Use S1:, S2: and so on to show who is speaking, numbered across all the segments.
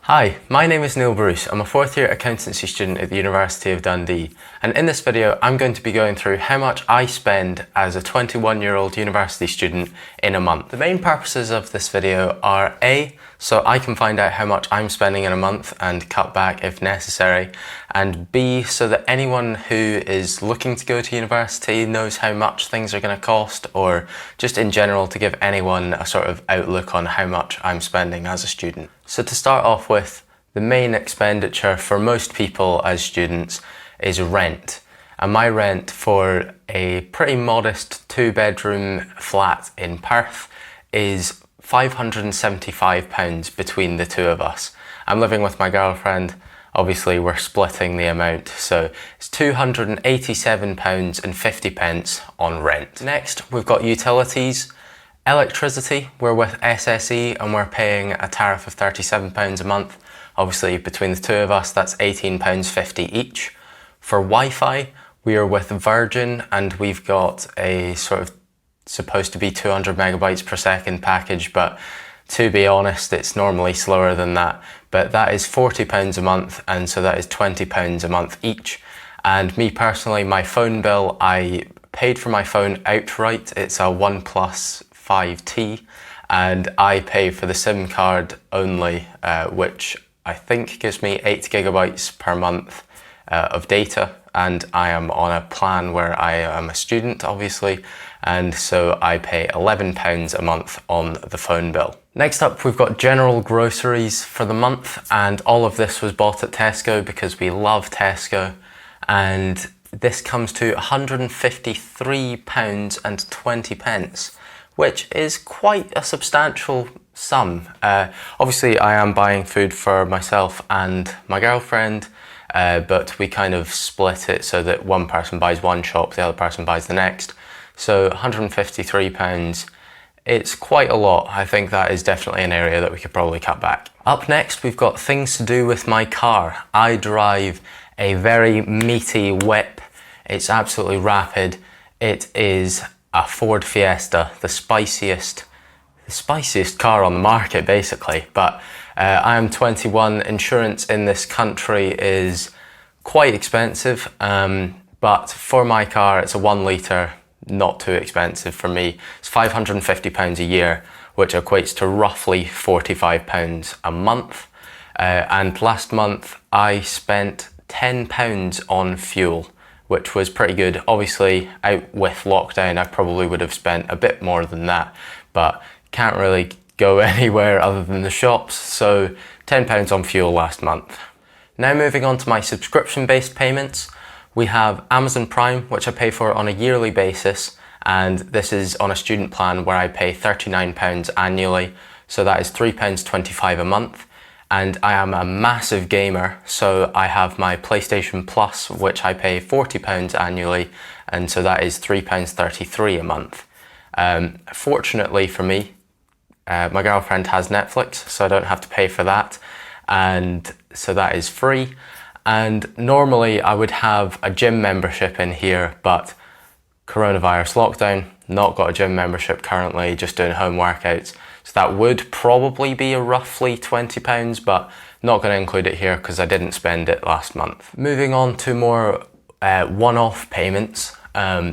S1: Hi, my name is Neil Bruce. I'm a fourth year accountancy student at the University of Dundee, and in this video I'm going to be going through how much I spend as a 21-year-old university student in a month. The main purposes of this video are A, so I can find out how much I'm spending in a month and cut back if necessary, and B, so that anyone who is looking to go to university knows how much things are going to cost, or just in general to give anyone a sort of outlook on how much I'm spending as a student. So to start off with, the main expenditure for most people as students is rent. And my rent for a pretty modest 2-bedroom flat in Perth is £575 between the two of us. I'm living with my girlfriend. Obviously we're splitting the amount, so it's £287.50 on rent. Next, we've got utilities. Electricity, we're with SSE and we're paying a tariff of £37 a month. Obviously between the two of us that's £18.50 each. For Wi-Fi, we are with Virgin and we've got a sort of supposed to be 200 megabytes per second package, but to be honest it's normally slower than that. But that is £40 a month, and so that is £20 a month each. And me personally, my phone bill, I paid for my phone outright. It's a OnePlus 5T, and I pay for the SIM card only, which I think gives me 8 gigabytes per month of data, and I am on a plan where I am a student obviously, and so I pay £11 a month on the phone bill. Next up, we've got general groceries for the month, and all of this was bought at Tesco because we love Tesco, and this comes to £153.20, which is quite a substantial sum. Obviously I am buying food for myself and my girlfriend, but we kind of split it so that one person buys one shop, the other person buys the next. So £153, it's quite a lot. I think that is definitely an area that we could probably cut back. Up next, we've got things to do with my car. I drive a very meaty whip. It's absolutely rapid. It is a Ford Fiesta, the spiciest car on the market basically. But I am 21, insurance in this country is quite expensive, but for my car it's a 1 litre, not too expensive for me. It's £550 a year, which equates to roughly £45 a month. And last month I spent £10 on fuel, which was pretty good. Obviously, out with lockdown, I probably would have spent a bit more than that, but can't really go anywhere other than the shops, so £10 on fuel last month. Now moving on to my subscription-based payments, we have Amazon Prime, which I pay for on a yearly basis, and this is on a student plan where I pay £39 annually, so that is £3.25 a month. And I am a massive gamer, so I have my PlayStation Plus, which I pay £40 annually, and so that is £3.33 a month. Fortunately for me, my girlfriend has Netflix, so I don't have to pay for that, and so that is free. And normally I would have a gym membership in here, but coronavirus lockdown, not got a gym membership currently, just doing home workouts. So that would probably be a roughly £20, but not going to include it here because I didn't spend it last month. Moving on to more one-off payments.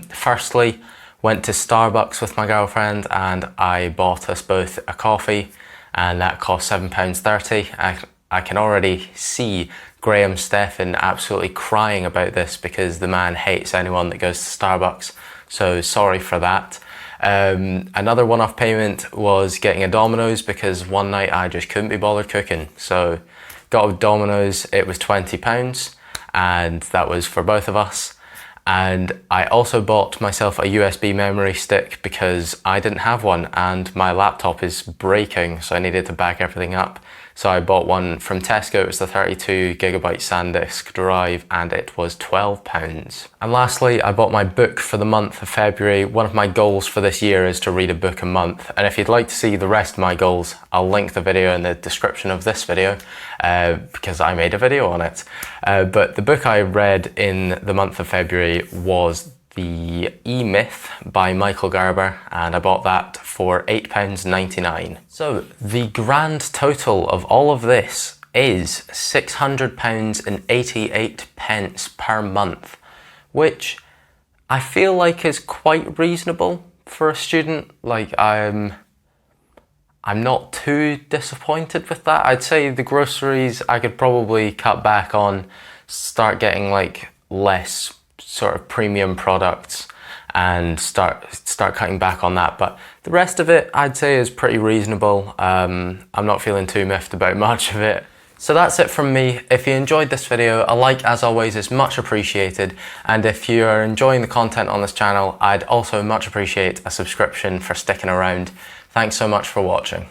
S1: Firstly, went to Starbucks with my girlfriend and I bought us both a coffee, and that cost £7.30. I can already see Graham Stephan absolutely crying about this because the man hates anyone that goes to Starbucks, so sorry for that. Another one-off payment was getting a Domino's because one night I just couldn't be bothered cooking. So got a Domino's, it was £20, and that was for both of us. And I also bought myself a USB memory stick because I didn't have one and my laptop is breaking, so I needed to back everything up. So I bought one from Tesco. It was the 32 gigabyte SanDisk drive and it was £12. And lastly, I bought my book for the month of February. One of my goals for this year is to read a book a month. And if you'd like to see the rest of my goals, I'll link the video in the description of this video because I made a video on it. But the book I read in the month of February was the E-Myth by Michael Gerber, and I bought that for £8.99. So the grand total of all of this is £600.88 per month, which I feel like is quite reasonable for a student. Like I'm not too disappointed with that. I'd say the groceries I could probably cut back on, start getting like less sort of premium products and start cutting back on that. But the rest of it I'd say is pretty reasonable. I'm not feeling too miffed about much of it. So that's it from me. If you enjoyed this video, a like as always is much appreciated. And if you are enjoying the content on this channel, I'd also much appreciate a subscription for sticking around. Thanks so much for watching.